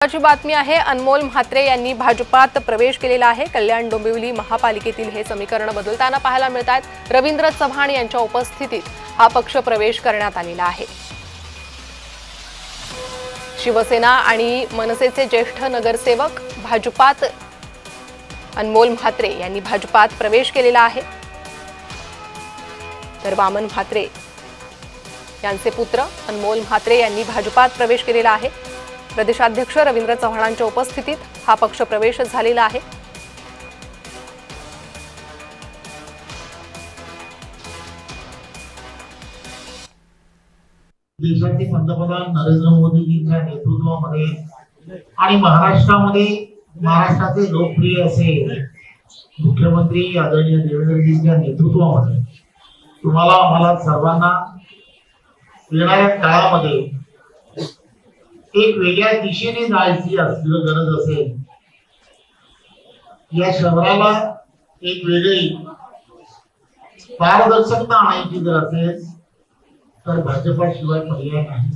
ची बातमी आहे। अनमोल म्हात्रे यांनी भाजपात प्रवेश केलेला आहे। कल्याण डोंबिवली महापालिकेतील हे समीकरण बदलताना पाहायला मिळतात। रवींद्र चव्हाण यांच्या उपस्थितीत हा पक्ष प्रवेश करण्यात आलेला आहे। शिवसेना आणि मनसेचे ज्येष्ठ नगरसेवक भाजपात अनमोल म्हात्रे यांनी भाजपात प्रवेश केलेला आहे। तर वामन म्हात्रे यांचे पुत्र अनमोल म्हात्रे यांनी भाजपात प्रवेश केलेला आहे। प्रदेशाध्यक्ष रवींद्र चव्हाणांच्या उपस्थितीत हा पक्ष प्रवेश झालेला आहे। देशाचे पंतप्रधान नरेंद्र मोदीजींच्या नेतृत्वामध्ये आणि महाराष्ट्राचे लोकप्रिय असे मुख्यमंत्री आदरणीय देवेंद्रजींच्या नेतृत्वामध्ये तुम्हाला आम्हाला सर्वांना येणाऱ्या काळामध्ये एक वेगळ्या दिशेने जायची असली गरज असेल, या शहराला एक वेगळी पारदर्शकता आणायची जर असेल तर भाजपाशिवाय पर्याय नाही।